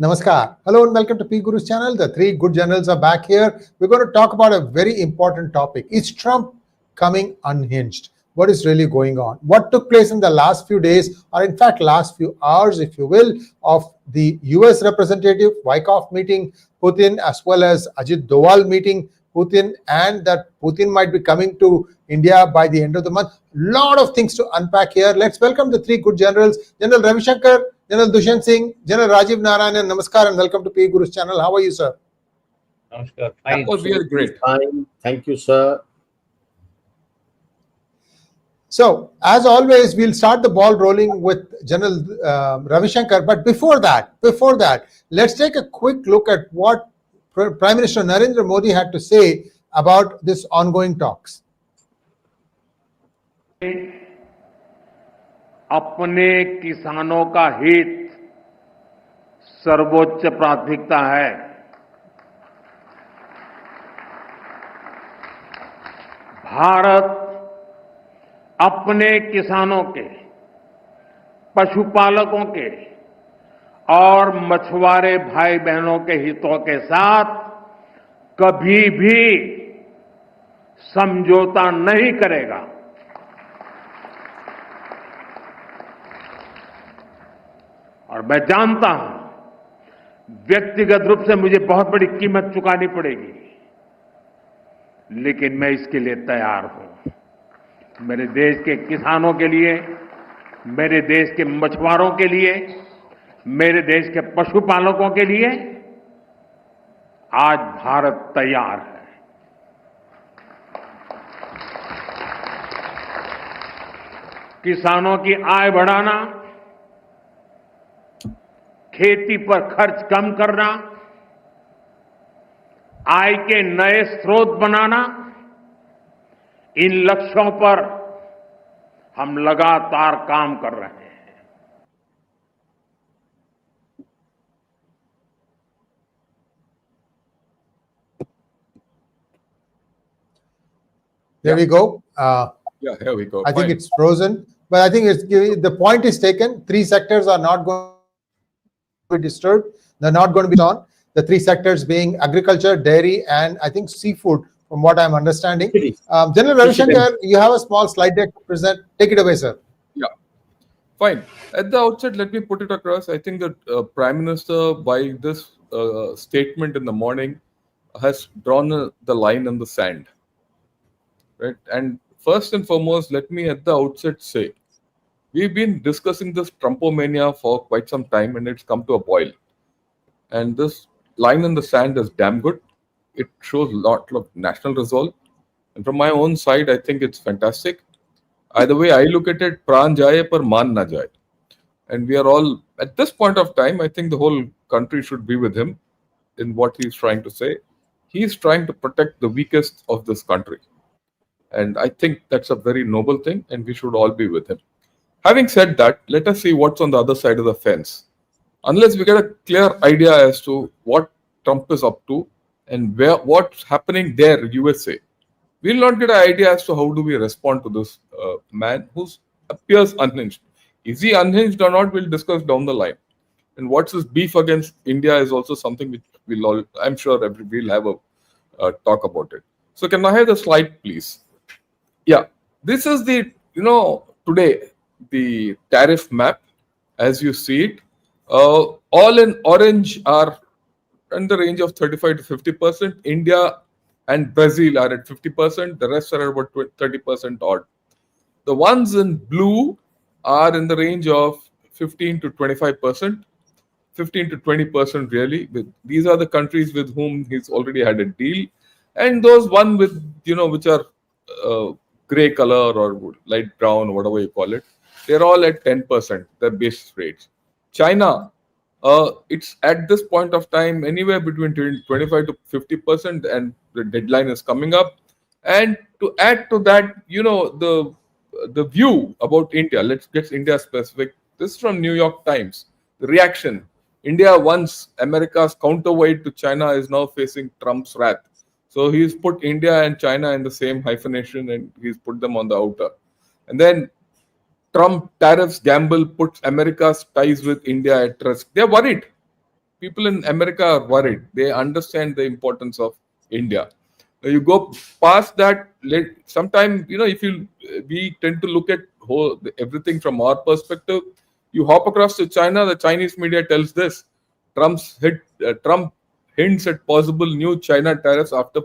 Namaskar. Hello and welcome to P Guru's channel. The three good generals are back here. We're going to talk about a very important topic. Is Trump coming unhinged? What is really going on? What took place in the last few days, or in fact last few hours, if you will, of the US representative Wyckoff meeting Putin, as well as Ajit Doval meeting Putin, and that Putin might be coming to India by the end of the month. Lot of things to unpack here. Let's welcome the three good generals. General Ravi Shankar, Gen Dushyant Singh, Gen Rajiv Narayanan. Namaskar and welcome to P Guru's channel. How are you, sir? Namaskar. Fine. Oh, really great. Fine. Thank you, sir. So, as always, we'll start the ball rolling with General Ravi Shankar. But before that, let's take a quick look at what Prime Minister Narendra Modi had to say about this ongoing talks. अपने किसानों का हित सर्वोच्च प्राथमिकता है। भारत अपने किसानों के, पशुपालकों के और मछुआरे भाई बहनों के हितों के साथ कभी भी समझौता नहीं करेगा। और मैं जानता हूं व्यक्तिगत रूप से मुझे बहुत बड़ी कीमत चुकानी पड़ेगी, लेकिन मैं इसके लिए तैयार हूं। मेरे देश के किसानों के लिए, मेरे देश के मछुआरों के लिए, मेरे देश के पशुपालकों के लिए आज भारत तैयार है। किसानों की आय बढ़ाना, खेती पर खर्च कम करना, आय के नए स्रोत बनाना, इन लक्ष्यों पर हम लगातार काम कर रहे हैं। There we go. Here we go. I think it's frozen, but I think the point is taken. Three sectors are not going to be disturbed. They're not going to be on. The three sectors being agriculture, dairy, and I think seafood, from what I'm understanding. General Ravi Shankar, you have a small slide deck to present. Take it away, sir. Yeah, fine. At the outset, let me put it across. I think that Prime Minister, by this statement in the morning, has drawn the line in the sand. Right? And first and foremost, let me at the outset say, we've been discussing this Trumpomania for quite some time, and it's come to a boil. And this line in the sand is damn good. It shows a lot of national resolve. And from my own side, I think it's fantastic. Either way, I look at it, pran jaye par maan na jaye. And we are all, at this point of time, I think the whole country should be with him in what he's trying to say. He's trying to protect the weakest of this country. And I think that's a very noble thing, and we should all be with him. Having said that, let us see what's on the other side of the fence. Unless we get a clear idea as to what Trump is up to and what's happening there, USA, we'll not get an idea as to how do we respond to this man who appears unhinged. Is he unhinged or not, we'll discuss down the line. And what's his beef against India is also something which we'll all, I'm sure we'll have a talk about it. So can I have the slide, please? Yeah, this is the, today, the tariff map as you see it. All in orange are in the range of 35 to 50%. India and Brazil are at 50%. The rest are about 30% odd. The ones in blue are in the range of 15 to 25%. 15 to 20% really. These are the countries with whom he's already had a deal. And those one with, which are gray color or light brown, or whatever you call it, they're all at 10%, the base rates. China, it's at this point of time anywhere between 25 to 50%, and the deadline is coming up. And to add to that, the view about India, let's get India specific. This is from New York Times. The reaction: India, once America's counterweight to China, is now facing Trump's wrath. So he's put India and China in the same hyphenation, and he's put them on the outer. And then Trump tariffs gamble puts America's ties with India at risk. They're worried. people in America are worried. They understand the importance of India. You go past that. Sometimes, if we tend to look at everything from our perspective. You hop across to China, the Chinese media tells this: Trump hints at possible new China tariffs after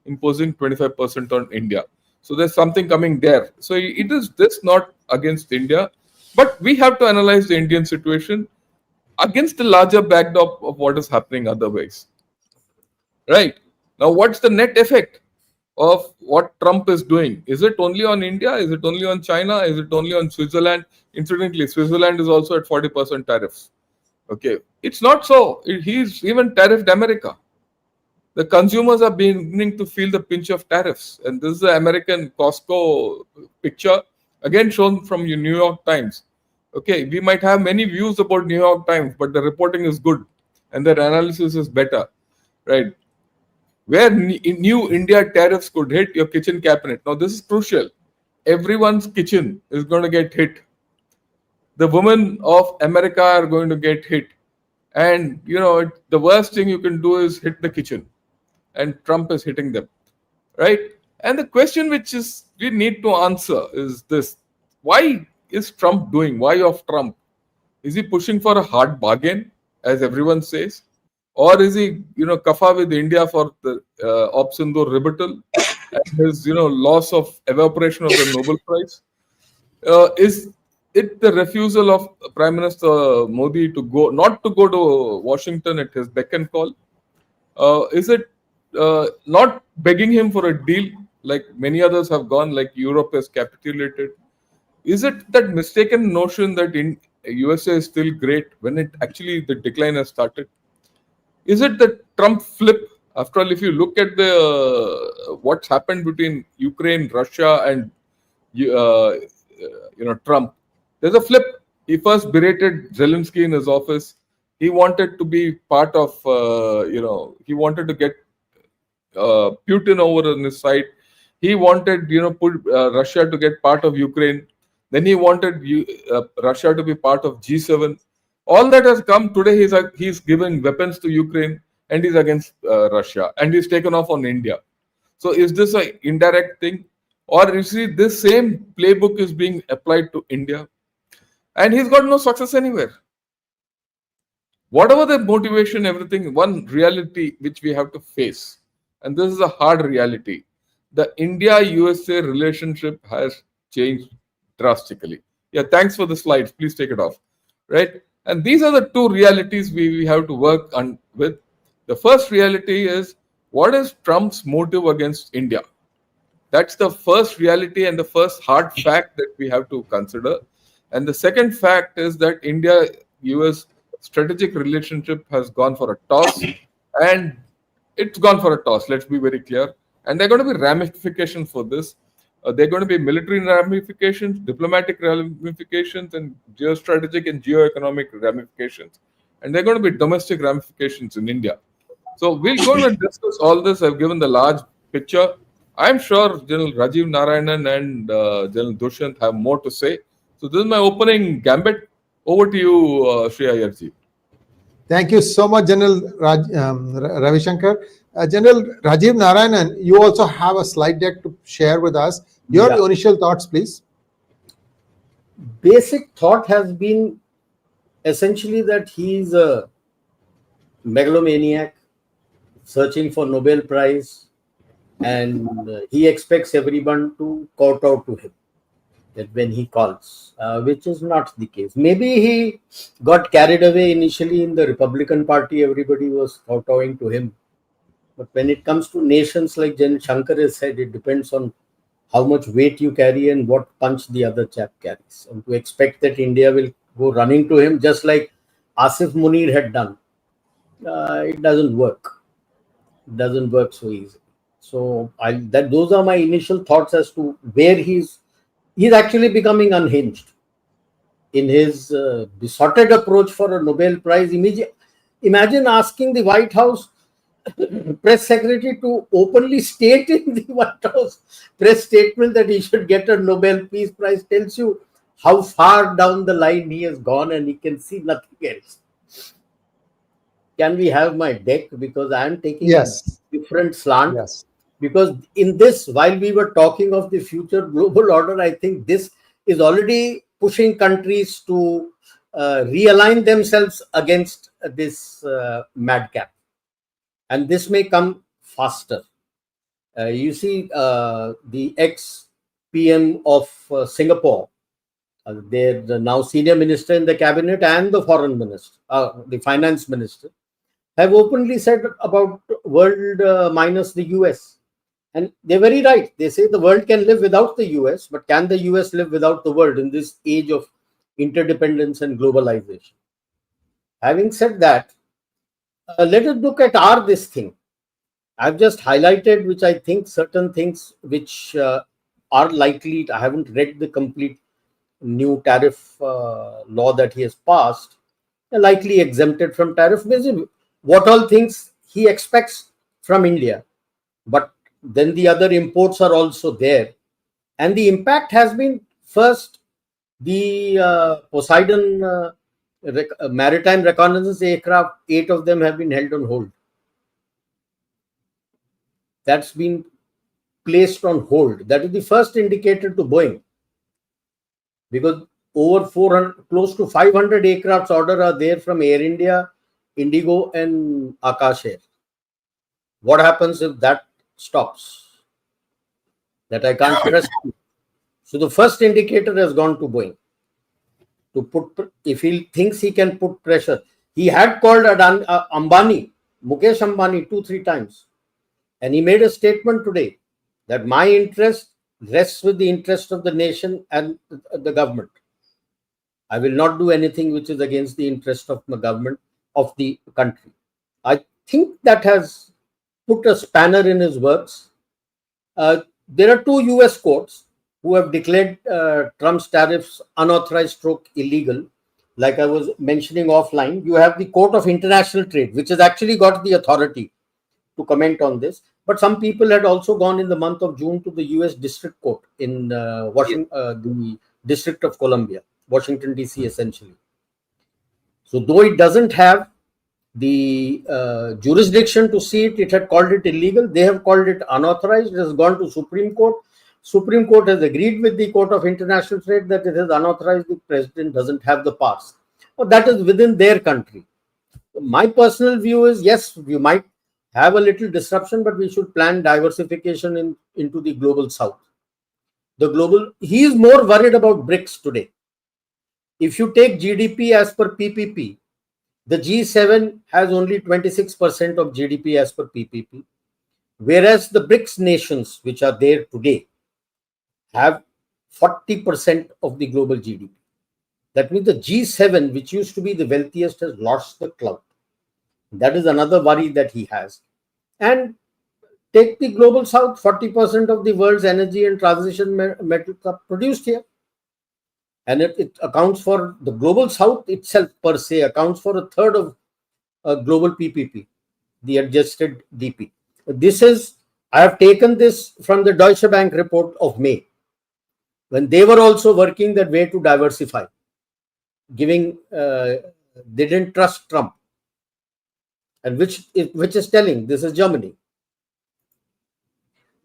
imposing 25% on India. So there's something coming there. So it is this not against India, but we have to analyze the Indian situation against the larger backdrop of what is happening otherwise. Right. Now, what's the net effect of what Trump is doing? Is it only on India? Is it only on China? Is it only on Switzerland? Incidentally, Switzerland is also at 40% tariffs. Okay. It's not so. He's even tariffed America. The consumers are beginning to feel the pinch of tariffs. And this is the American Costco picture, again shown from your New York Times. Okay, we might have many views about New York Times, but the reporting is good and their analysis is better, right? Where new India tariffs could hit your kitchen cabinet. Now, this is crucial. Everyone's kitchen is going to get hit. The women of America are going to get hit. And, the worst thing you can do is hit the kitchen. And Trump is hitting them, right? And the question which is we need to answer is this: why is Trump doing? Why of Trump? Is he pushing for a hard bargain, as everyone says, or is he, kafa with India for the Op Sindoor rebuttal and his, loss of evaporation of the Nobel Prize? Is it the refusal of Prime Minister Modi to not to go to Washington at his beck and call? Is it not begging him for a deal like many others have gone, like Europe has capitulated? Is it that mistaken notion that in USA is still great when it actually the decline has started? Is it the Trump flip? After all, if you look at the what's happened between Ukraine, Russia, and Trump, there's a flip. He first berated Zelensky in his office. He wanted to be part of, he wanted to get Putin over on his side. He wanted, put Russia to get part of Ukraine. Then he wanted Russia to be part of G7. All that has come today. He's giving weapons to Ukraine and he's against Russia and he's taken off on India. So is this an indirect thing, or you see this same playbook is being applied to India, and he's got no success anywhere? Whatever the motivation, everything, one reality which we have to face, and this is a hard reality: the India-USA relationship has changed drastically. Yeah, thanks for the slides. Please take it off. Right? And these are the two realities we have to work on with. The first reality is, what is Trump's motive against India? That's the first reality and the first hard fact that we have to consider. And the second fact is that India-US strategic relationship has gone for a toss, and it's gone for a toss. Let's be very clear. And there are going to be ramifications for this. There are going to be military ramifications, diplomatic ramifications, and geostrategic and geoeconomic ramifications. And there are going to be domestic ramifications in India. So we're going to discuss all this. I've given the large picture. I'm sure General Rajiv Narayanan and Gen Dushyant have more to say. So this is my opening gambit. Over to you, Sree Iyer ji. Thank you so much, General Ravi Shankar. General Rajiv Narayanan, you also have a slide deck to share with us. Your initial thoughts, please. Basic thought has been essentially that he's a megalomaniac searching for Nobel Prize, and he expects everyone to kowtow to him that when he calls, which is not the case. Maybe he got carried away initially in the Republican Party. Everybody was kowtowing to him. But when it comes to nations, like Gen Shankar has said, it depends on how much weight you carry and what punch the other chap carries. And to expect that India will go running to him just like Asif Munir had done, it doesn't work. It doesn't work so easily. So those are my initial thoughts as to where he's actually becoming unhinged in his besotted approach for a Nobel Prize. Imagine asking the White House press secretary to openly state in the White House press statement that he should get a Nobel Peace Prize. Tells you how far down the line he has gone, and he can see nothing else. can we have my deck, because I am taking Yes. a different slant. Yes. Because in this, while we were talking of the future global order, I think this is already pushing countries to realign themselves against this madcap, and this may come faster. You see, the ex PM of Singapore, they're now senior minister in the cabinet, and the foreign minister, the finance minister, have openly said about world minus the US. And they're very right. They say the world can live without the US, but can the US live without the world in this age of interdependence and globalization? Having said that, let us look at this thing. I've just highlighted, which I think certain things which are likely. I haven't read the complete new tariff law that he has passed, likely exempted from tariff. What all things he expects from India, but then the other imports are also there, and the impact has been, first, the Poseidon maritime reconnaissance aircraft. 8 of them have been held on hold. That's been placed on hold. That is the first indicator to Boeing, because over 400, close to 500 aircrafts order are there from Air India, Indigo, and Akash Air. What happens if that stops? That I can't trust. So the first indicator has gone to Boeing to put, if he thinks he can put pressure. He had called Ambani, Mukesh Ambani, 2-3 times, and he made a statement today that my interest rests with the interest of the nation and the government. I will not do anything which is against the interest of the government of the country. I think that has put a spanner in his works. There are 2 US courts who have declared Trump's tariffs unauthorized stroke illegal. Like I was mentioning offline, you have the Court of International Trade, which has actually got the authority to comment on this. But some people had also gone in the month of June to the US District Court in Washington, the District of Columbia, Washington, D.C. essentially. So though it doesn't have the jurisdiction to see it, it had called it illegal. They have called it unauthorized. It has gone to Supreme Court. Supreme Court has agreed with the Court of International Trade that it is unauthorized. The president doesn't have the powers. But that is within their country. My personal view is, yes, you might have a little disruption, but we should plan diversification into the global south. He is more worried about BRICS today. If you take GDP as per PPP, the G7 has only 26% of GDP as per PPP, whereas the BRICS nations, which are there today, have 40% of the global GDP. That means the G7, which used to be the wealthiest, has lost the clout. That is another worry that he has. And take the global south, 40% of the world's energy and transition metals are produced here. And it accounts for, the global south itself per se accounts for a third of global PPP, the adjusted DP. I have taken this from the Deutsche Bank report of May, when they were also working that way to diversify, they didn't trust Trump, and which is telling. This is Germany.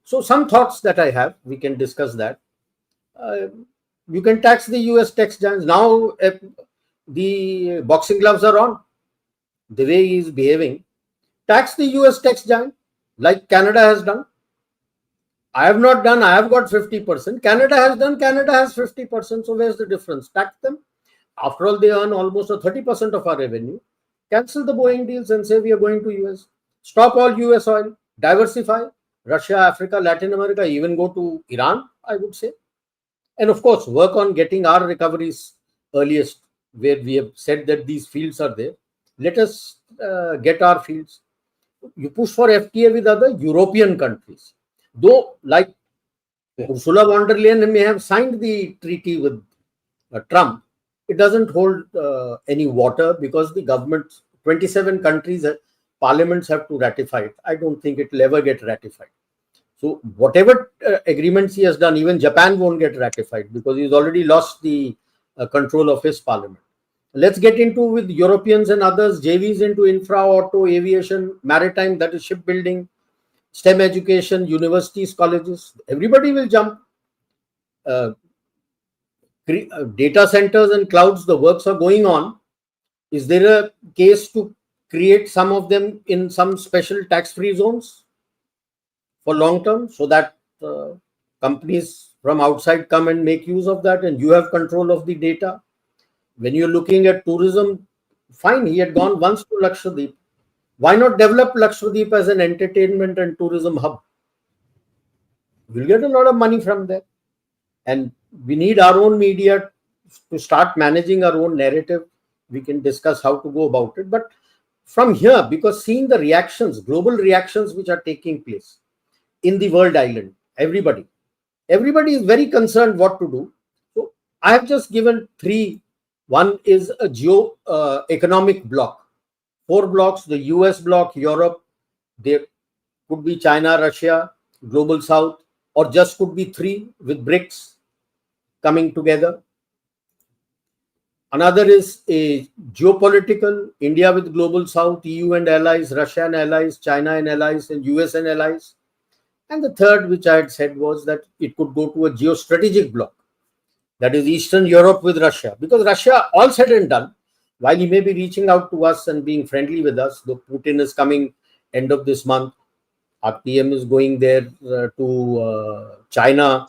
So some thoughts that I have, we can discuss that. You can tax the US tax giants. Now the boxing gloves are on. The way he is behaving, tax the US tax giant like Canada has done. I have not done. I have got 50%. Canada has done. Canada has 50%. So where's the difference? Tax them. After all, they earn almost 30% of our revenue. Cancel the Boeing deals and say we are going to US. Stop all US oil. Diversify. Russia, Africa, Latin America, even go to Iran, I would say. And of course, work on getting our recoveries earliest, where we have said that these fields are there. Let us get our fields. You push for FTA with other European countries. Though, like Ursula von der Leyen may have signed the treaty with Trump, it doesn't hold any water, because the government, 27 countries, parliaments have to ratify it. I don't think it will ever get ratified. So whatever agreements he has done, even Japan won't get ratified, because he's already lost the control of his parliament. Let's get into with Europeans and others, JVs into infra, auto, aviation, maritime, that is shipbuilding, STEM education, universities, colleges. Everybody will jump. Uh, Data centers and clouds, the works are going on. Is there a case to create some of them in some special tax-free zones for long term, so that companies from outside come and make use of that, and you have control of the data? When you're looking at tourism, fine, he had gone once to Lakshadweep. Why not develop Lakshadweep as an entertainment and tourism hub? We'll get a lot of money from there. And we need our own media to start managing our own narrative. We can discuss how to go about it. But from here, because seeing the reactions, global reactions which are taking place in the world island, everybody is very concerned what to do. So I have just given three. One is a economic block. 4 blocks: the US block, Europe, there could be China, Russia, Global South, or just could be 3 with BRICS coming together. Another is a geopolitical: India with Global South, EU and allies, Russia and allies, China and allies, and US and allies. And the third, which I had said, was that it could go to a geostrategic bloc, that is Eastern Europe with Russia. Because Russia, all said and done, while he may be reaching out to us and being friendly with us, though Putin is coming end of this month, our PM is going there to China,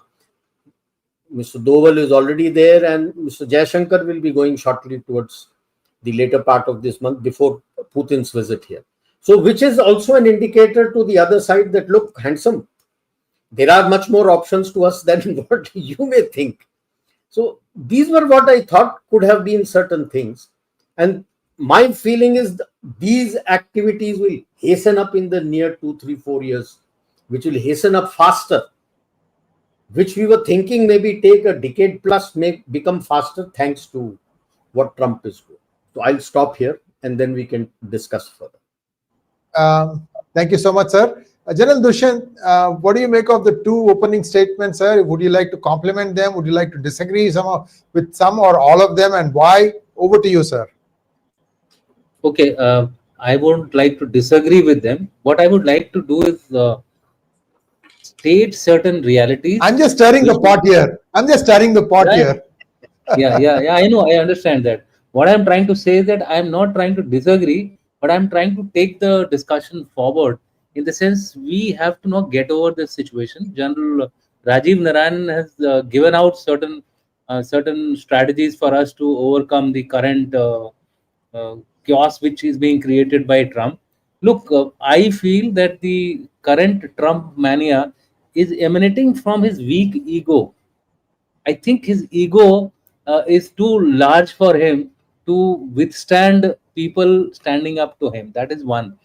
Mr. Doval is already there, and Mr. Jaishankar will be going shortly towards the later part of this month before Putin's visit here. So, which is also an indicator to the other side that, look, handsome, there are much more options to us than what you may think. So, these were what I thought could have been certain things. And my feeling is these activities will hasten up in the near 2, 3, 4 years, which will hasten up faster, which we were thinking maybe take a decade plus, may become faster thanks to what Trump is doing. So I'll stop here and then we can discuss further. Thank you so much, sir. General Dushyant, what do you make of the 2 opening statements, sir? Would you like to compliment them? Would you like to disagree with some or all of them, and why? Over to you, sir. Okay, I won't like to disagree with them. What I would like to do is state certain realities. I'm just stirring the pot here. Yeah, I know, I understand that. What I'm trying to say is that I'm not trying to disagree, but I'm trying to take the discussion forward, in the sense we have to not get over this situation. General Rajiv Narayanan has given out certain strategies for us to overcome the current chaos which is being created by Trump. Look, I feel that the current Trump mania is emanating from his weak ego. I think his ego is too large for him to withstand people standing up to him. That is one.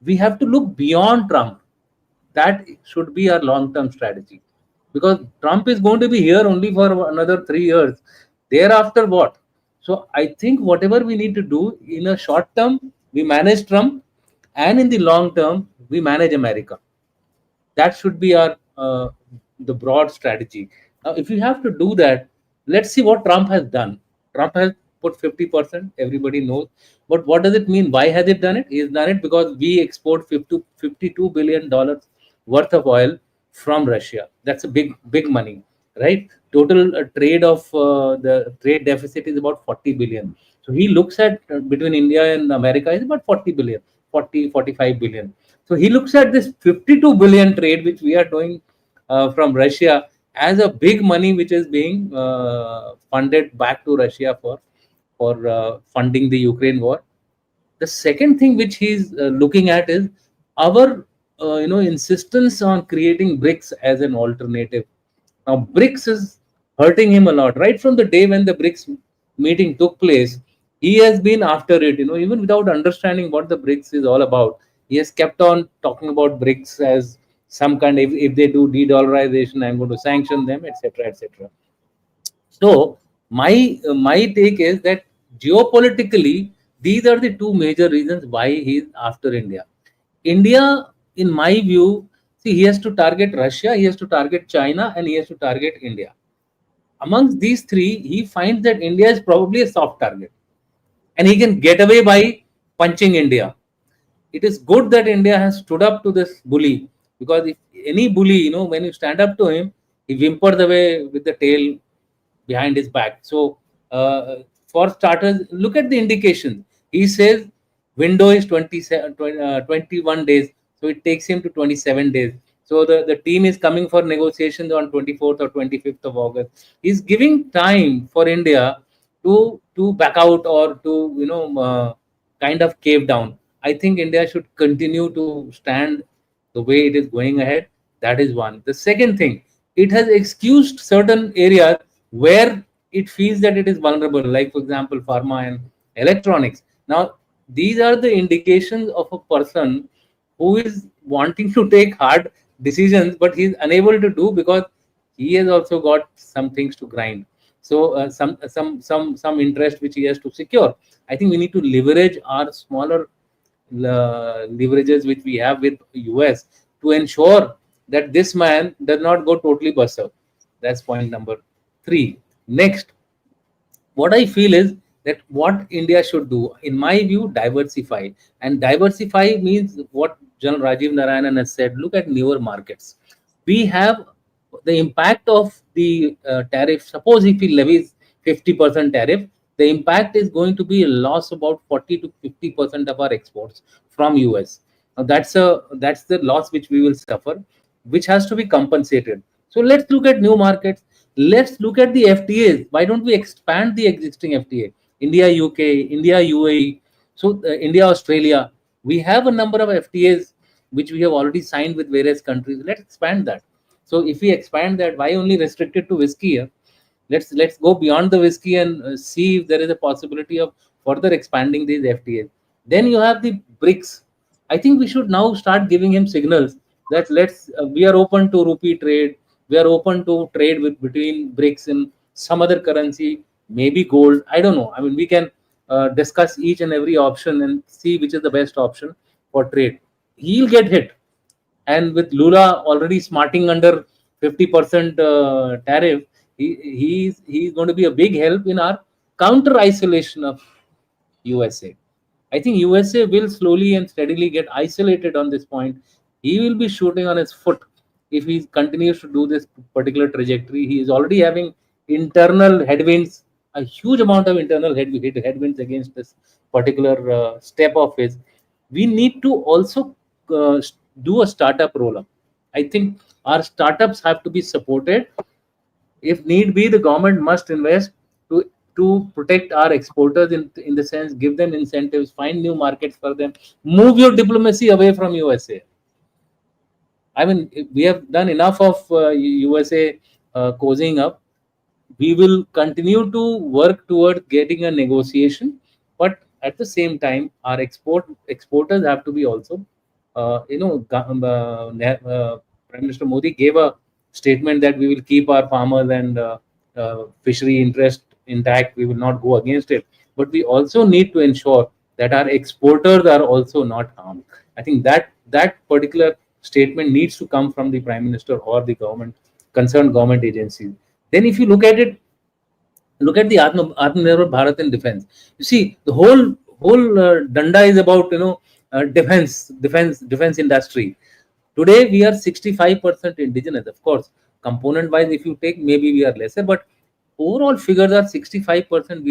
We have to look beyond Trump. That should be our long-term strategy, because Trump is going to be here only for another 3 years. Thereafter, what? So I think whatever we need to do in a short term, we manage Trump, and in the long term, we manage America. That should be our the broad strategy. Now, if you have to do that, let's see what Trump has done. Trump has put 50%. Everybody knows. But what does it mean? Why has he done it? He has done it because we export $52 billion worth of oil from Russia. That's a big money, right? Total trade of the trade deficit is about 40 billion. So he looks at between India and America is about 40 billion, 45 billion. So he looks at this 52 billion trade which we are doing from Russia as a big money which is being funded back to Russia for funding the Ukraine war. The second thing which he's looking at is our insistence on creating BRICS as an alternative. Now BRICS is hurting him a lot. Right from the day when the BRICS meeting took place, he has been after it, even without understanding what the BRICS is all about. He has kept on talking about BRICS as some kind of, if they do de-dollarization, I'm going to sanction them, etc., etc. So my take is that geopolitically, these are the 2 major reasons why he is after India. India, in my view, see, he has to target Russia, he has to target China, and he has to target India. Amongst these 3, he finds that India is probably a soft target. and he can get away by punching India. It is good that India has stood up to this bully, because if any bully, when you stand up to him, he whimpers away with the tail behind his back. So, for starters, look at the indication. He says window is 21 days, so it takes him to 27 days. So the team is coming for negotiations on 24th or 25th of August. He's giving time for India to back out, or to kind of cave down. I think India should continue to stand the way it is going ahead. That is one. The second thing, it has excused certain areas where it feels that it is vulnerable, like for example, pharma and electronics. Now, these are the indications of a person who is wanting to take hard decisions, but he's unable to do because he has also got some things to grind. So some interest which he has to secure. I think we need to leverage our smaller leverages which we have with US to ensure that this man does not go totally berserk. That's point number 3. Next, what I feel is that what India should do, in my view, diversify. And diversify means what Gen Rajiv Narayanan has said. Look at newer markets. We have the impact of the tariff. Suppose if he levies 50% tariff, the impact is going to be a loss about 40 to 50% of our exports from US. Now that's the loss which we will suffer, which has to be compensated. So let's look at new markets. Let's look at the FTAs. Why don't we expand the existing FTA? India, UK, India, UAE, so India, Australia. We have a number of FTAs which we have already signed with various countries. Let's expand that. So if we expand that, why only restricted to whiskey here? Let's go beyond the whiskey and see if there is a possibility of further expanding these FTAs. Then you have the BRICS. I think we should now start giving him signals that we are open to rupee trade. We are open to trade with between BRICS and some other currency, maybe gold. I don't know. I mean, we can discuss each and every option and see which is the best option for trade. He'll get hit, and with Lula already smarting under 50% tariff, he's going to be a big help in our counter isolation of USA. I think USA will slowly and steadily get isolated on this point. He will be shooting on his foot if he continues to do this particular trajectory. He is already having internal headwinds, a huge amount of internal headwinds against this particular step of his. We need to also uh, do a startup roll up. I think our startups have to be supported. If need be, the government must invest to protect our exporters, in the sense, give them incentives, find new markets for them, move your diplomacy away from USA. I mean, we have done enough of USA cozying up. We will continue to work towards getting a negotiation, but at the same time, our exporters have to be also, Prime Minister Modi gave a statement that we will keep our farmers and fishery interest intact. We will not go against it, but we also need to ensure that our exporters are also not harmed. I think that particular statement needs to come from the Prime Minister or the concerned government agencies. Then, if you look at the Atmanirbhar Bharat in defense. You see, the whole danda is about defense industry. Today we are 65% indigenous. Of course, component wise, if you take, maybe we are lesser, but overall figures are 65%.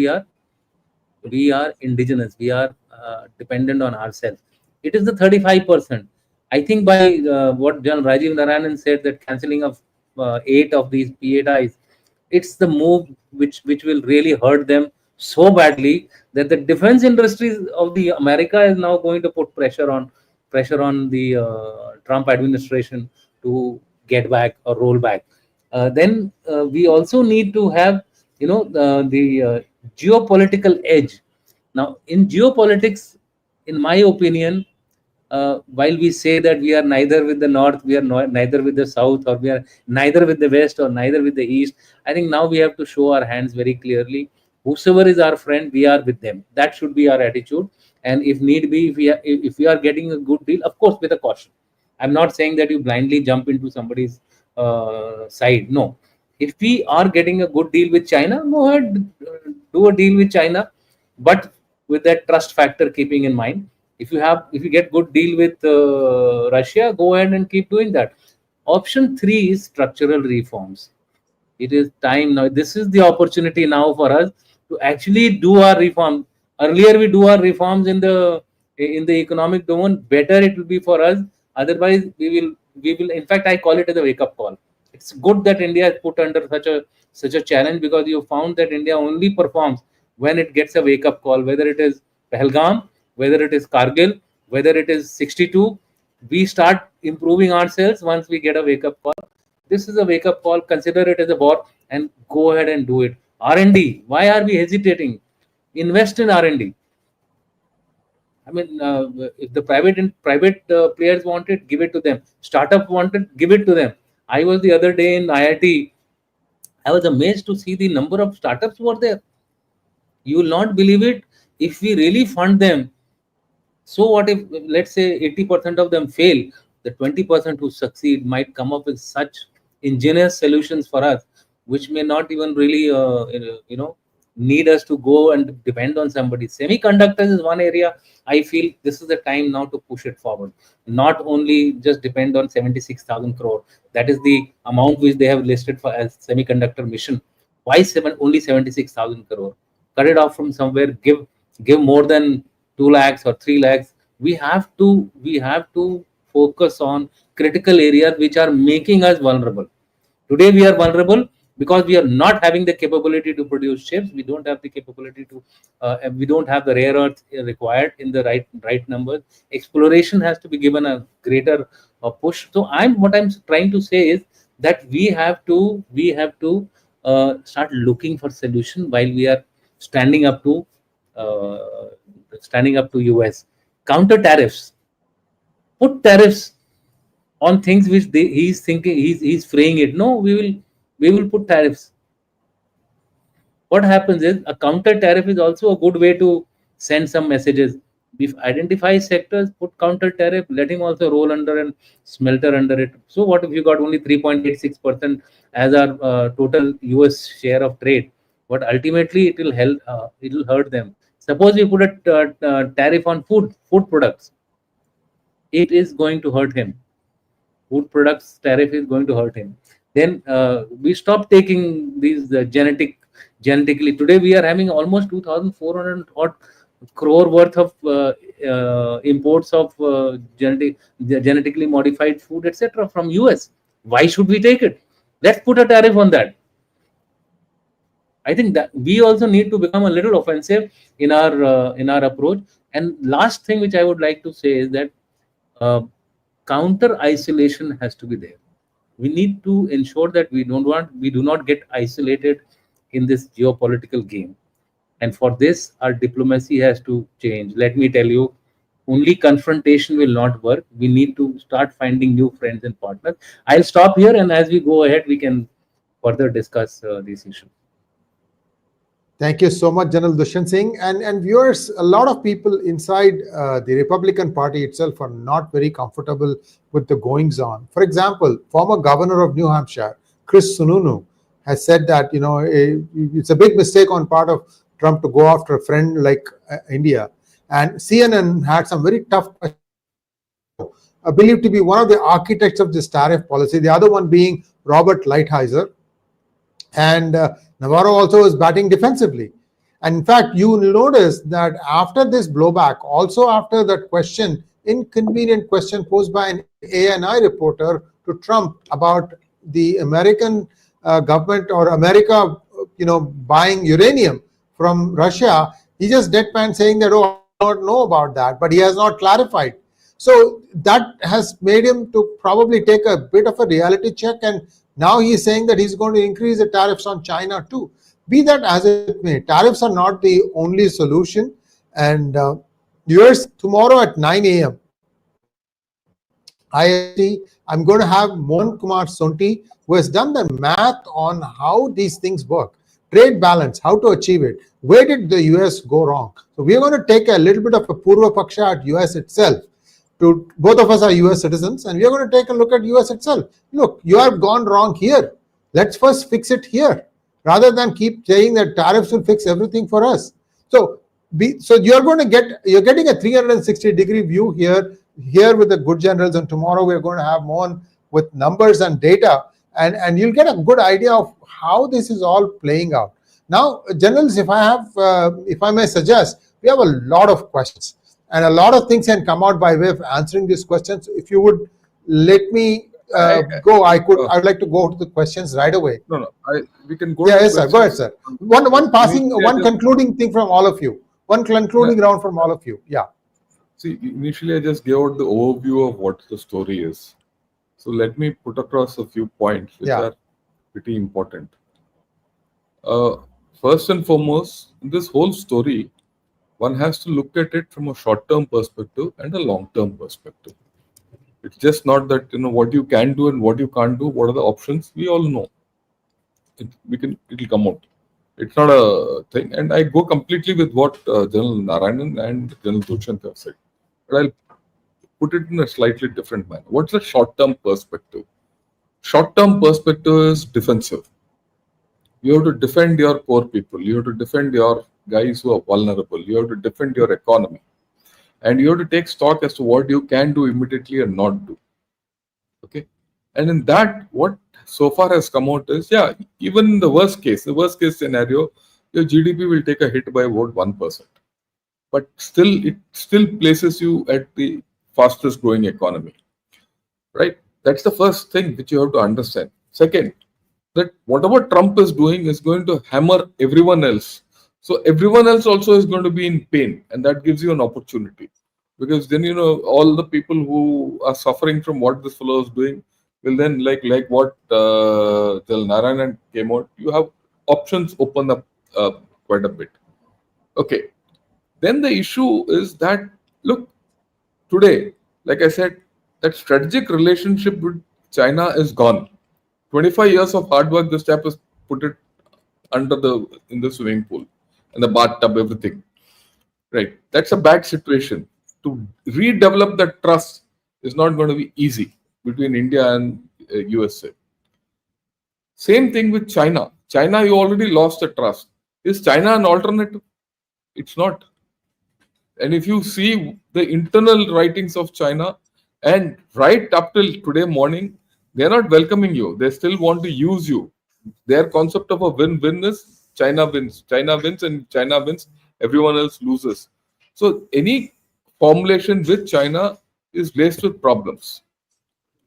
We are indigenous. We are dependent on ourselves. It is the 35%. I think by what Gen Rajiv Narayanan said, that cancelling of 8 of these P8Is, it's the move which will really hurt them so badly that the defense industries of the America is now going to put pressure on the Trump administration to get back or roll back. Then we also need to have the geopolitical edge. Now, in geopolitics, in my opinion, while we say that we are neither with the north, we are neither with the south, or we are neither with the west or neither with the east, I think now we have to show our hands very clearly. Whosoever is our friend, we are with them. That should be our attitude. And if need be, if we are getting a good deal, of course, with a caution. I'm not saying that you blindly jump into somebody's side. No. If we are getting a good deal with China, go ahead, do a deal with China, but with that trust factor keeping in mind. If you get good deal with Russia, go ahead and keep doing that. Option 3 is structural reforms. It is time now. This is the opportunity now for us to actually do our reform. Earlier we do our reforms in the economic domain. Better it will be for us. Otherwise, we will. In fact, I call it as a wake up call. It's good that India is put under such a challenge, because you found that India only performs when it gets a wake up call. Whether it is Pahalgam, whether it is Kargil, whether it is 62, we start improving ourselves once we get a wake up call. This is a wake up call. Consider it as a war and go ahead and do it. R&D. Why are we hesitating? Invest in R&D. I mean, if the private players want it, give it to them. Startup wanted, give it to them. I was the other day in IIT. I was amazed to see the number of startups who are there. You will not believe it. If we really fund them, so what if, let's say, 80% of them fail? The 20% who succeed might come up with such ingenious solutions for us, which may not even really, need us to go and depend on somebody. Semiconductors is one area I feel this is the time now to push it forward. Not only just depend on 76,000 crore. That is the amount which they have listed for as semiconductor mission. Why only 76,000 crore? Cut it off from somewhere. Give more than 2 lakhs or 3 lakhs. We have to focus on critical areas which are making us vulnerable. Today we are vulnerable because we are not having the capability to produce chips. We don't have the capability to we don't have the rare earth required in the right numbers. Exploration has to be given a greater push. So what I'm trying to say is that we have to start looking for solution while we are standing up to uh, US. Counter tariffs. Put tariffs on things which he's thinking, he's fraying it. No, we will put tariffs. What happens is a counter tariff is also a good way to send some messages. If identify sectors, put counter tariff, let him also roll under and smelter under it. So what if you got only 3.86% as our total US share of trade? But ultimately it will help. It will hurt them. Suppose we put a tariff on food products, it is going to hurt him. Food products tariff is going to hurt him. Then we stop taking these genetically. Today we are having almost 2,400 odd crore worth of imports of genetically modified food, etc. from US. Why should we take it? Let's put a tariff on that. I think that we also need to become a little offensive in our approach. And last thing which I would like to say is that counter isolation has to be there. We need to ensure that we do not get isolated in this geopolitical game. And for this, our diplomacy has to change. Let me tell you, only confrontation will not work. We need to start finding new friends and partners. I'll stop here, and as we go ahead, we can further discuss these issues. Thank you so much, General Dushyant Singh. And viewers, a lot of people inside the Republican Party itself are not very comfortable with the goings on. For example, former governor of New Hampshire, Chris Sununu, has said that it's a big mistake on part of Trump to go after a friend like India. And CNN had some very tough questions. Believed to be one of the architects of this tariff policy, the other one being Robert Lighthizer. And Navarro also is batting defensively. And in fact, you will notice that after this blowback, also after that inconvenient question posed by an ANI reporter to Trump about the American government or America, buying uranium from Russia, he just deadpan saying that, oh, I don't know about that, but he has not clarified. So that has made him to probably take a bit of a reality check, and now he is saying that he's going to increase the tariffs on China too. Be that as it may, tariffs are not the only solution. And viewers, tomorrow at 9 a.m. IST, I'm going to have Mohan Kumar Sonti, who has done the math on how these things work. Trade balance, how to achieve it. Where did the US go wrong? So we're going to take a little bit of a Purva Paksha at US itself. Both of us are US citizens, and we're going to take a look at US itself. Look, you have gone wrong here. Let's first fix it here, rather than keep saying that tariffs will fix everything for us. So So you're getting a 360-degree view here with the good generals, and tomorrow we're going to have more with numbers and data, and you'll get a good idea of how this is all playing out. Now, generals, if I may suggest, we have a lot of questions, and a lot of things can come out by way of answering these questions. If you would let me go, I'd like to go to the questions right away. No. We can go. Yeah, to yes, sir. Go ahead, questions. sir. One Initially, concluding thing from all of you. One concluding round from all of you. Yeah. See, initially I just gave out the overview of what the story is. So let me put across a few points which Yeah. are pretty important. First and foremost, in this whole story, one has to look at it from a short-term perspective and a long-term perspective. It's just not that what you can do and what you can't do. What are the options? We all know. It'll come out. It's not a thing, and I go completely with what General Narayanan and General Dushyant have said. But I'll put it in a slightly different manner. What's the short-term perspective? Short-term perspective is defensive. You have to defend your poor people. You have to defend your guys who are vulnerable. You have to defend your economy. And you have to take stock as to what you can do immediately and not do. Okay. And in that, what so far has come out is, even in the worst case scenario, your GDP will take a hit by about 1%. But it still places you at the fastest growing economy. Right? That's the first thing which you have to understand. Second, that whatever Trump is doing is going to hammer everyone else. So everyone else also is going to be in pain, and that gives you an opportunity. Because then all the people who are suffering from what this fellow is doing will then like what Jal Narayanan came out. You have options open up quite a bit. Okay. Then the issue is that look, today, like I said, that strategic relationship with China is gone. 25 years of hard work, this chap has put it in the swimming pool, in the bathtub, everything. Right. That's a bad situation. To redevelop that trust is not going to be easy between India and USA. Same thing with China. China, you already lost the trust. Is China an alternative? It's not. And if you see the internal writings of China, and right up till today morning, they're not welcoming you. They still want to use you. Their concept of a win-win is China wins. China wins and China wins. Everyone else loses. So any formulation with China is laced with problems.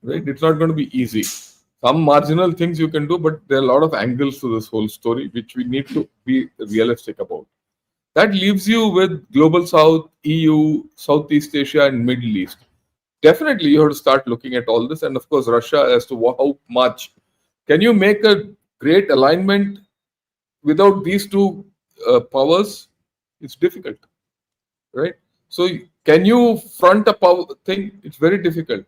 Right? It's not going to be easy. Some marginal things you can do, but there are a lot of angles to this whole story, which we need to be realistic about. That leaves you with Global South, EU, Southeast Asia, and Middle East. Definitely, you have to start looking at all this, and of course, Russia as to how much. Can you make a great alignment without these two powers? It's difficult, right? So, can you front a power thing? It's very difficult.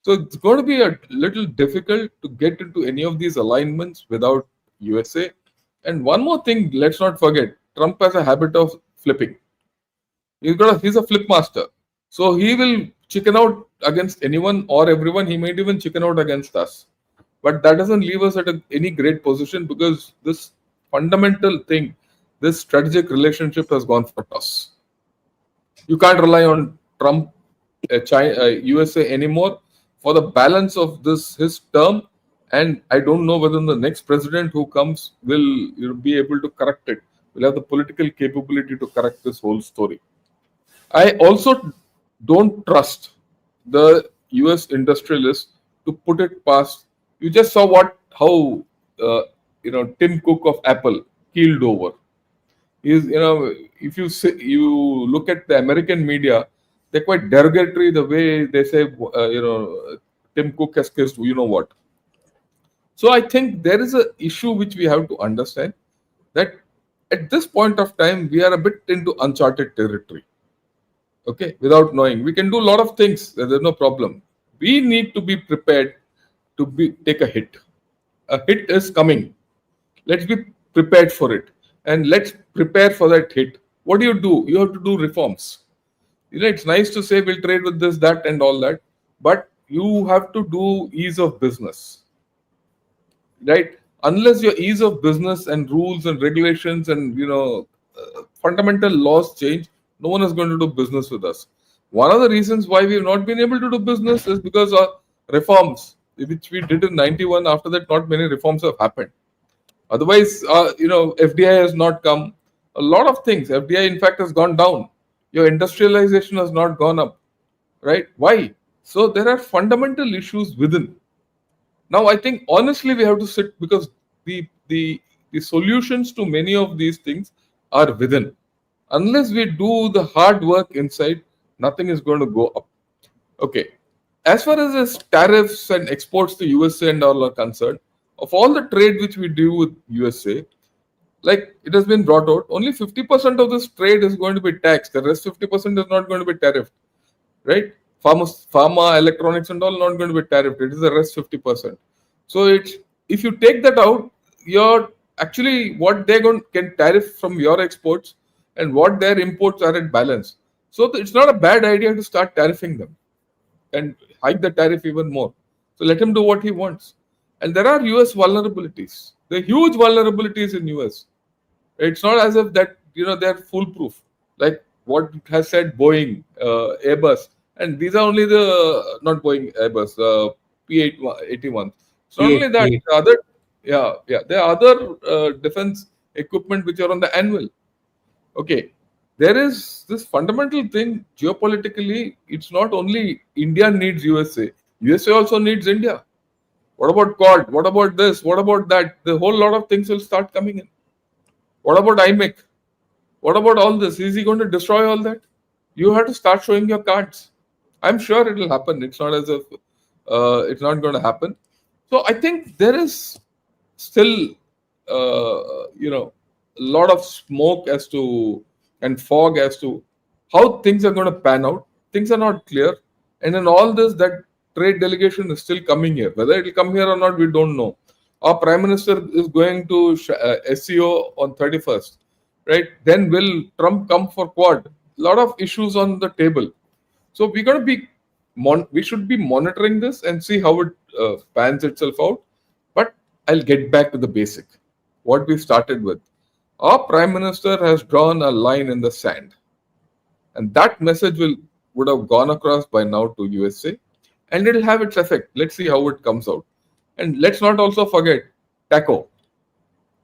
So, it's going to be a little difficult to get into any of these alignments without USA. And one more thing, let's not forget, Trump has a habit of flipping. He's a flip master. So he will chicken out against anyone or everyone. He might even chicken out against us. But that doesn't leave us at any great position, because this fundamental thing, this strategic relationship has gone for toss. You can't rely on Trump, China, USA anymore for the balance of his term. And I don't know whether the next president who comes will be able to correct it. Will have the political capability to correct this whole story. I also don't trust the US industrialists to put it past. You just saw how Tim Cook of Apple keeled over. If you look at the American media, they're quite derogatory the way they say, Tim Cook has kissed, what. So I think there is an issue which we have to understand, that at this point of time, we are a bit into uncharted territory. Okay, without knowing. We can do a lot of things. There's no problem. We need to be prepared to take a hit. A hit is coming. Let's be prepared for it. And let's prepare for that hit. What do? You have to do reforms. It's nice to say we'll trade with this, that, and all that. But you have to do ease of business. Right? Unless your ease of business and rules and regulations and fundamental laws change, no one is going to do business with us. One of the reasons why we've not been able to do business is because of reforms, which we did in 91. After that, not many reforms have happened. Otherwise, FDI has not come. A lot of things. FDI, in fact, has gone down. Your industrialization has not gone up. Right? Why? So there are fundamental issues within. Now, I think honestly we have to sit, because the solutions to many of these things are within. Unless we do the hard work inside, nothing is going to go up. Okay. As far as this tariffs and exports to USA and all are concerned, of all the trade which we do with USA, like it has been brought out, only 50% of this trade is going to be taxed. The rest 50% is not going to be tariffed. Right? Pharma, electronics and all not going to be tariffed. It is the rest 50%. So it's, if you take that out, you're actually what they can tariff from your exports and what their imports are at balance. So it's not a bad idea to start tariffing them and hike the tariff even more. So let him do what he wants. And there are US vulnerabilities. There are huge vulnerabilities in US. It's not as if that they're foolproof. Like what has said Boeing, Airbus, and these are only the not Boeing, Airbus, P-81. It's not only that, there are other defense equipment which are on the anvil. Okay, there is this fundamental thing geopolitically. It's not only India needs USA. USA also needs India. What about Quad? What about this? What about that? The whole lot of things will start coming in. What about IMEC? What about all this? Is he going to destroy all that? You have to start showing your cards. I'm sure it will happen. It's not as if it's not going to happen. So I think there is still, a lot of smoke and fog as to how things are going to pan out. Things are not clear. And in all this, that trade delegation is still coming here. Whether it will come here or not, we don't know. Our Prime Minister is going to SCO on 31st. Right? Then will Trump come for Quad? A lot of issues on the table. So we're going to be, we should be monitoring this and see how it pans itself out. But I'll get back to the basic, what we started with. Our Prime Minister has drawn a line in the sand. And that message would have gone across by now to USA. And it'll have its effect. Let's see how it comes out. And let's not also forget TACO.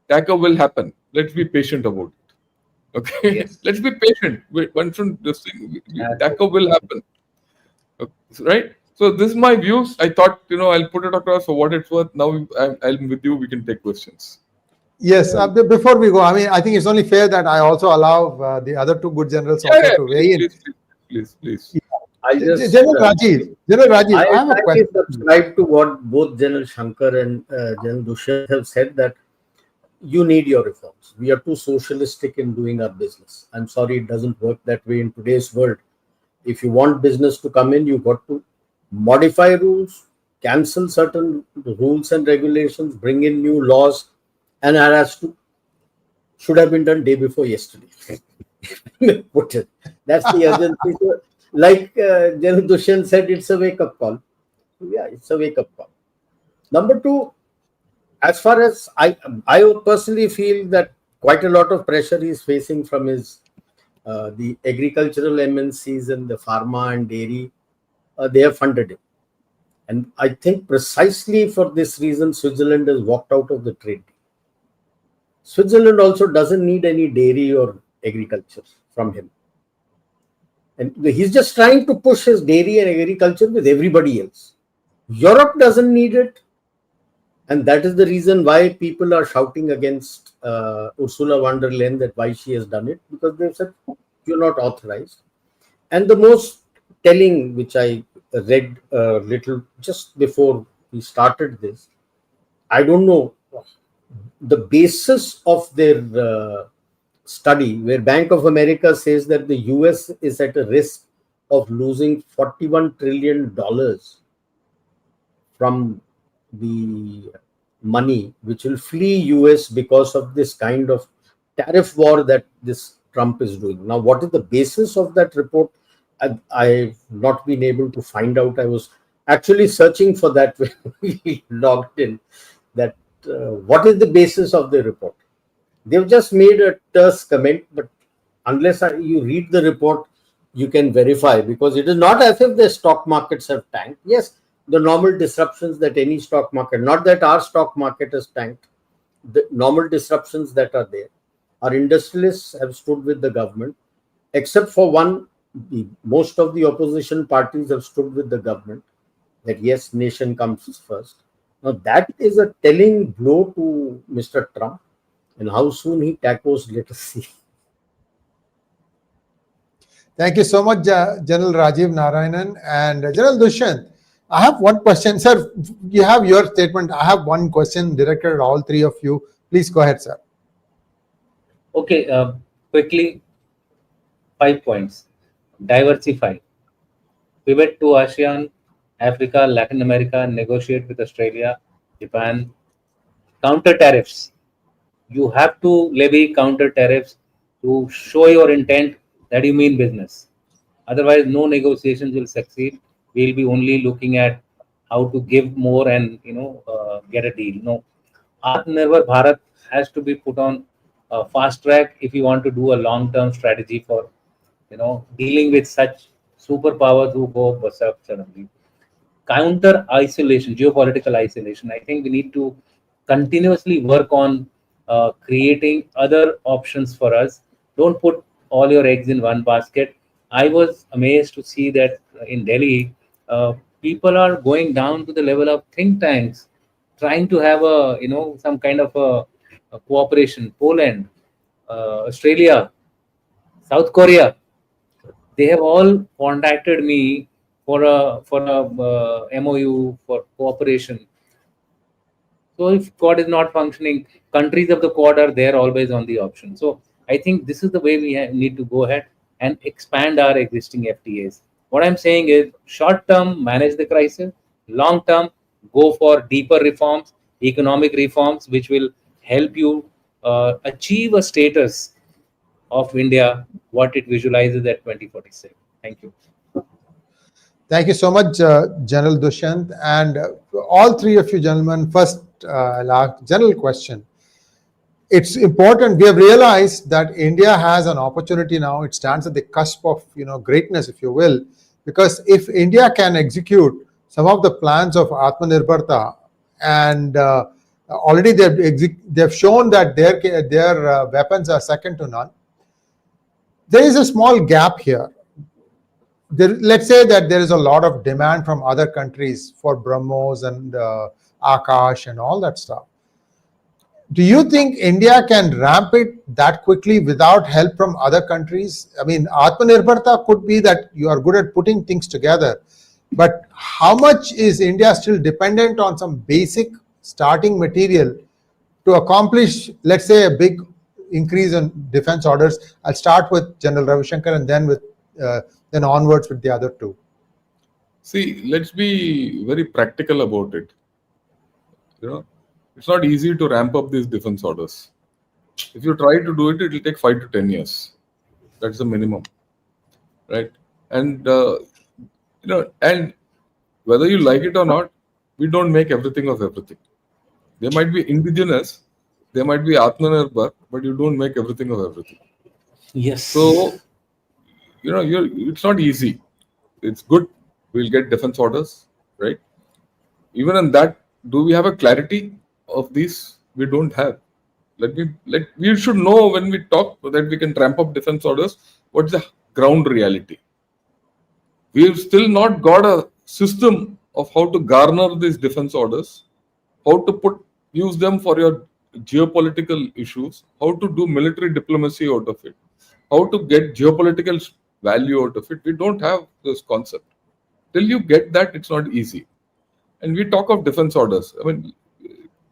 TACO will happen. Let's be patient about it. Okay, yes. Let's be patient. TACO will happen. Okay. Right? So this is my views. I thought, I'll put it across for what it's worth. Now I'm with you. We can take questions. Yes. Before we go, I think it's only fair that I also allow the other two good generals to weigh in. Please. General Rajiv, I have a question. I subscribe to what both General Shankar and Gen Dushyant have said, that you need your reforms. We are too socialistic in doing our business. I'm sorry, it doesn't work that way in today's world. If you want business to come in, you've got to modify rules, cancel certain rules and regulations, bring in new laws, and that should have been done day before yesterday. That's the urgency. Like Gen Dushyant said, it's a wake-up call. Yeah, it's a wake-up call. Number two, as far as I personally feel that quite a lot of pressure he's facing from his the agricultural MNCs and the pharma and dairy, they have funded him. And I think precisely for this reason, Switzerland has walked out of the trade deal. Switzerland also doesn't need any dairy or agriculture from him. And he's just trying to push his dairy and agriculture with everybody else. Europe doesn't need it. And that is the reason why people are shouting against Ursula von der Leyen, that why she has done it, because they've said, you're not authorized. And the most telling, which I read a little just before we started this, I don't know, the basis of their study, where Bank of America says that the US is at a risk of losing $41 trillion from the money which will flee US because of this kind of tariff war that this Trump is doing. Now, what is the basis of that report? I've not been able to find out. I was actually searching for that when we logged in, that what is the basis of the report. They've just made a terse comment, but unless you read the report, you can verify, because it is not as if the stock markets have tanked. Yes, the normal disruptions that any stock market, not that our stock market has tanked, the normal disruptions that are there. Our industrialists have stood with the government, except for one. Most of the opposition parties have stood with the government, that yes, nation comes first. Now that is a telling blow to Mr. Trump, and how soon he tackles, let us see. Thank you so much, General Rajiv Narayanan and General Dushyant. I have one question, sir. You have your statement. I have one question directed at all three of you. Please go ahead, sir. Okay, quickly, 5 points. Diversify. Pivot to ASEAN, Africa, Latin America, negotiate with Australia, Japan. Counter tariffs. You have to levy counter tariffs to show your intent that you mean business. Otherwise, no negotiations will succeed. We'll be only looking at how to give more and get a deal. No, Atmanirbhar Bharat has to be put on fast track if you want to do a long-term strategy for dealing with such superpowers who go berserk suddenly. Counter isolation, geopolitical isolation. I think we need to continuously work on creating other options for us. Don't put all your eggs in one basket. I was amazed to see that in Delhi, people are going down to the level of think tanks, trying to have a some kind of a cooperation. Poland, Australia, South Korea, they have all contacted me for a MOU for cooperation. So if Quad is not functioning, countries of the Quad are there always on the option. So I think this is the way we need to go ahead and expand our existing FTAs. What I'm saying is, short term, manage the crisis. Long term, go for deeper reforms, economic reforms, which will help you achieve a status of India, what it visualizes at 2047. Thank you. Thank you so much, General Dushyant. And all three of you gentlemen, first, I'll ask general question. It's important. We have realized that India has an opportunity now. It stands at the cusp of greatness, if you will, because if India can execute some of the plans of Atmanirbharta, and already they've shown that their weapons are second to none. There is a small gap here. Let's say that there is a lot of demand from other countries for BrahMos and Akash and all that stuff. Do you think India can ramp it that quickly without help from other countries? I mean, Atmanirbharta could be that you are good at putting things together, but how much is India still dependent on some basic starting material to accomplish, let's say, a big increase in defense orders? I'll start with General Ravi Shankar and then onwards with the other two. See, let's be very practical about it. It's not easy to ramp up these defense orders. If you try to do it, it will take 5 to 10 years. That's the minimum, right? And and whether you like it or not, we don't make everything of everything. They might be indigenous, they might be Atmanirbhar, but you don't make everything of everything. Yes. So it's not easy. It's good. We'll get defense orders, right? Even in that, do we have a clarity of these? We don't have. We should know when we talk that we can ramp up defense orders, what's the ground reality? We've still not got a system of how to garner these defense orders, how to use them for your geopolitical issues, how to do military diplomacy out of it, how to get geopolitical value out of it. We don't have this concept. Till you get that, it's not easy. And we talk of defense orders. I mean,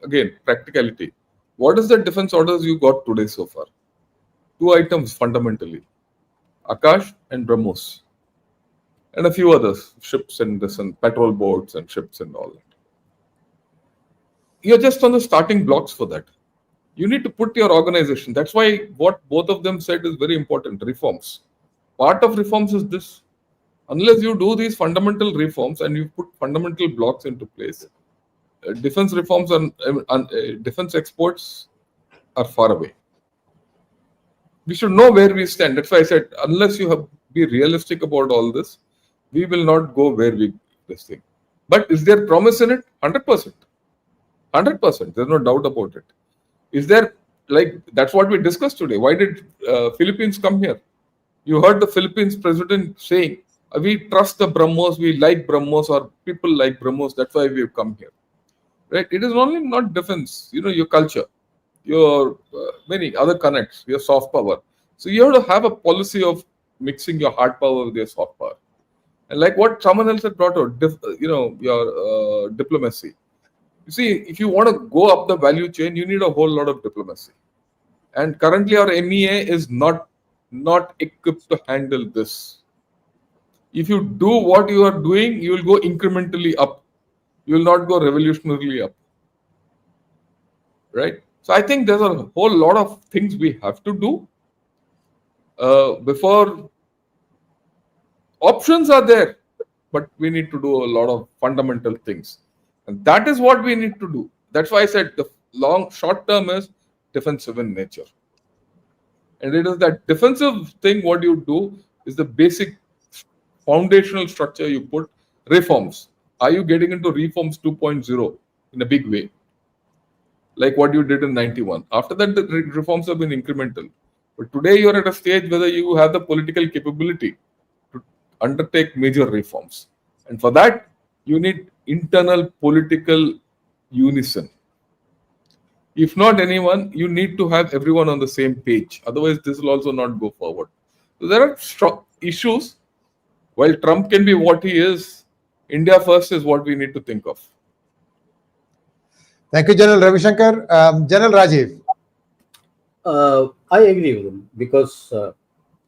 again, practicality. What is the defense orders you got today so far? 2 items fundamentally: Akash and BrahMos, and a few others, ships and this and patrol boats and ships and all that. You're just on the starting blocks for that. You need to put your organization. That's why what both of them said is very important. Reforms. Part of reforms is this. Unless you do these fundamental reforms and you put fundamental blocks into place, defense reforms and defense exports are far away. we should know where we stand. That's why I said, unless you have be realistic about all this, we will not go where we this thing. But is there promise in it? 100%. 100%. There's no doubt about it. Is there, like, that's what we discussed today. Why did Philippines come here? You heard the Philippines president saying, we trust the Brahmos, we like Brahmos, or people like Brahmos, that's why we've come here. Right? It is only not defense, your culture, your many other connects, your soft power. So you have to have a policy of mixing your hard power with your soft power. And like what someone else had brought out, your diplomacy. You see, if you want to go up the value chain, you need a whole lot of diplomacy. And currently our MEA is not equipped to handle this. If you do what you are doing, you will go incrementally up. You will not go revolutionarily up. Right? So I think there's a whole lot of things we have to do before. Options are there, but we need to do a lot of fundamental things. And that is what we need to do. That's why I said the short term is defensive in nature. And it is that defensive thing, what you do is the basic foundational structure you put. Reforms. Are you getting into reforms 2.0 in a big way? Like what you did in 91. After that, the reforms have been incremental. But today you're at a stage whether you have the political capability to undertake major reforms. And for that, you need internal political unison. If not anyone, you need to have everyone on the same page. Otherwise, this will also not go forward. So there are issues. While Trump can be what he is, India first is what we need to think of. Thank you, General Ravi Shankar. General Rajiv. I agree with him because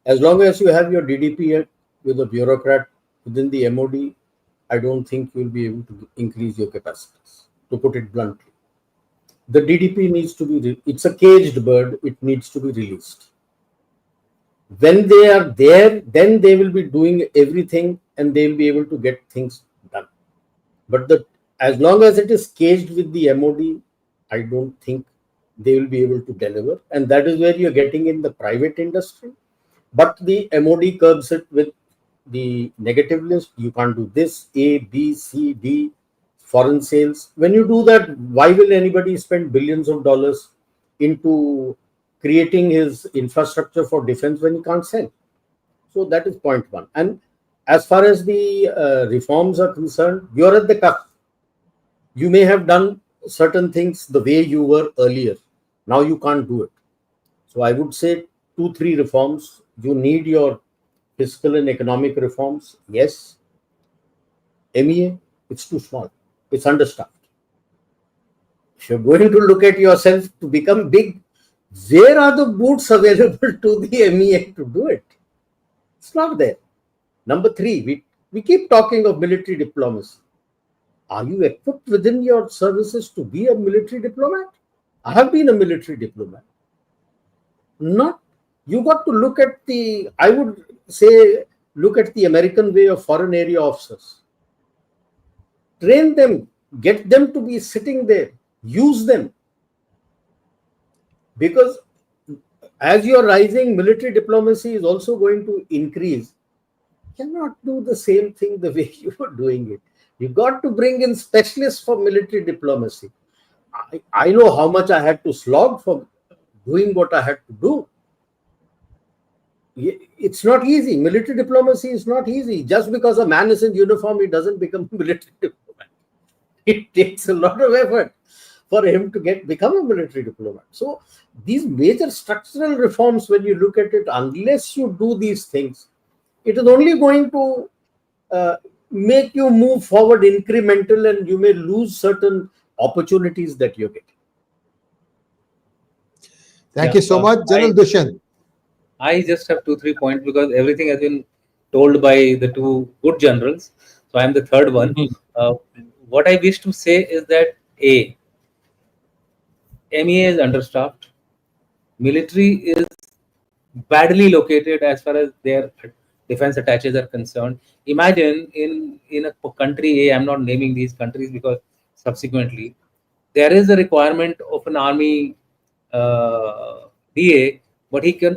as long as you have your DDP with a bureaucrat within the MOD, I don't think you'll be able to increase your capacities, to put it bluntly. The DDP needs to be, it's a caged bird, it needs to be released. When they are there, then they will be doing everything and they will be able to get things done. But as long as it is caged with the MOD, I don't think they will be able to deliver. And that is where you're getting in the private industry. But the MOD curbs it with the negative list. You can't do this, A, B, C, D, foreign sales. When you do that, why will anybody spend billions of dollars into creating his infrastructure for defense when he can't sell? So that is point one. And as far as the reforms are concerned, you're at the cusp. You may have done certain things the way you were earlier. Now you can't do it. So I would say 2-3 reforms. You need your fiscal and economic reforms. Yes. MEA, it's too small. It's understaffed. If you're going to look at yourself to become big, where are the boots available to the MEA to do it? It's not there. Number 3, we keep talking of military diplomacy. Are you equipped within your services to be a military diplomat? I have been a military diplomat. Not. You got to look at I would say, look at the American way of foreign area officers. Train them, get them to be sitting there, use them. Because as you are rising, military diplomacy is also going to increase. You cannot do the same thing the way you were doing it. You got to bring in specialists for military diplomacy. I know how much I had to slog for doing what I had to do. It's not easy. Military diplomacy is not easy. Just because a man is in uniform, he doesn't become a military diplomat. It takes a lot of effort for him to become a military diplomat. So these major structural reforms, when you look at it, unless you do these things, it is only going to make you move forward incremental, and you may lose certain opportunities that you're getting. Thank you so much, General Dushyant. I just have 2-3 points because everything has been told by the two good generals. So I'm the third one. What I wish to say is that MEA is understaffed. Military is badly located as far as their defense attaches are concerned. Imagine in a country A, I'm not naming these countries because subsequently there is a requirement of an army DA but he can.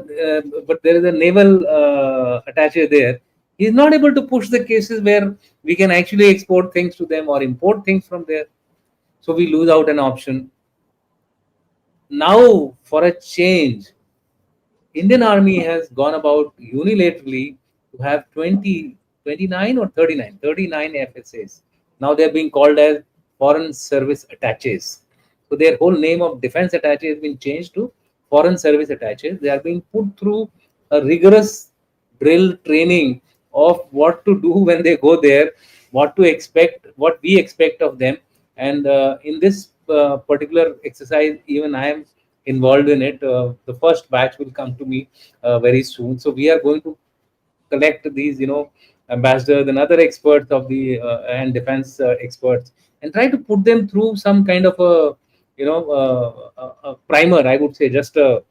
But there is a naval attaché there. He is not able to push the cases where we can actually export things to them or import things from there. So we lose out an option. Now, for a change, Indian Army has gone about unilaterally to have 20, 29 or 39 FSAs. Now they're being called as Foreign Service Attaches. So their whole name of Defense Attache has been changed to Foreign Service Attaches. They are being put through a rigorous drill training of what to do when they go there, what to expect, what we expect of them. And in this particular exercise, even I am involved in it. The first batch will come to me very soon. So we are going to collect these, ambassadors and other experts of the and defense experts, and try to put them through some kind of a, a primer. I would say just a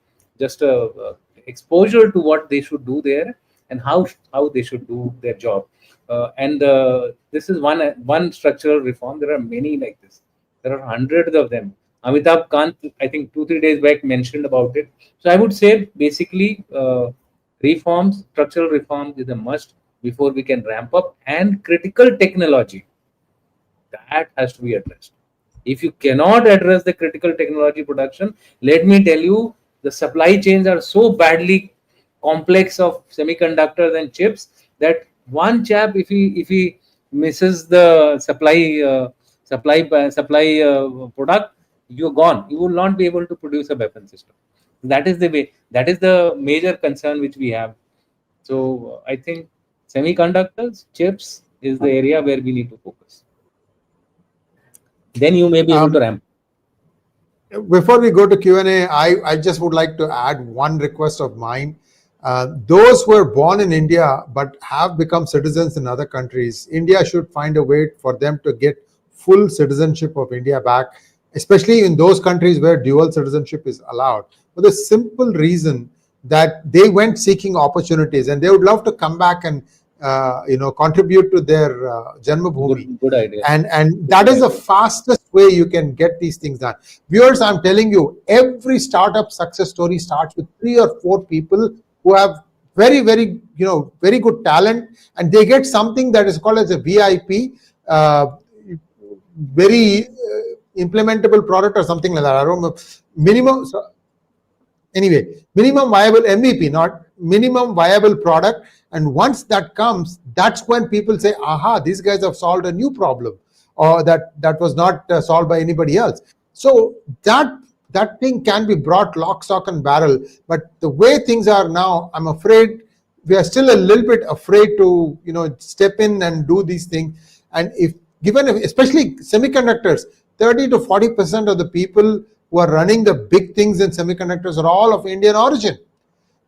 exposure to what they should do there and how they should do their job. And this is one structural reform. There are many like this. There are hundreds of them. Amitabh Kant, I think 2-3 days back, mentioned about it. So I would say basically reforms, structural reforms is a must before we can ramp up, and critical technology that has to be addressed. If you cannot address the critical technology production, let me tell you, the supply chains are so badly complex of semiconductors and chips that one chap, if he misses the supply product, you're gone. You will not be able to produce a weapon system. That is the way. That is the major concern which we have. So I think semiconductors, chips is the area where we need to focus. Then you may be able to ramp. Before we go to Q&A, I just would like to add one request of mine. Those who are born in India but have become citizens in other countries, India should find a way for them to get full citizenship of India back, especially in those countries where dual citizenship is allowed, for the simple reason that they went seeking opportunities and they would love to come back and contribute to their Janmabhoomi. Good idea. And that is the fastest way you can get these things done. Viewers, I'm telling you, every startup success story starts with 3 or 4 people who have very, very, very good talent, and they get something that is called as a VIP, very implementable product or something like that. I don't know. Minimum viable MVP, not minimum viable product. And once that comes, that's when people say, aha, these guys have solved a new problem, or that was not solved by anybody else. So that thing can be brought lock, stock and barrel. But the way things are now, I'm afraid we are still a little bit afraid to step in and do these things. And if given, especially semiconductors, 30 to 40% of the people who are running the big things in semiconductors are all of Indian origin,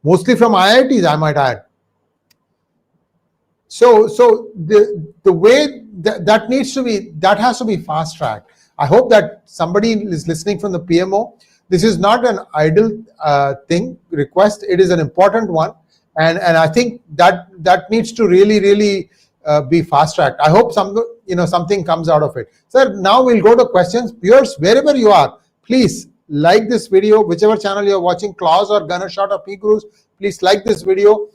mostly from IITs, I might add. So the way that needs to be, that has to be fast tracked. I hope that somebody is listening from the PMO. This is not an idle request. It is an important one, and I think that needs to really be fast tracked. I hope something comes out of it. Sir, now we'll go to questions. Viewers, wherever you are, please like this video, whichever channel you're watching, Claus or Gunnershot or P Gurus, please like this video.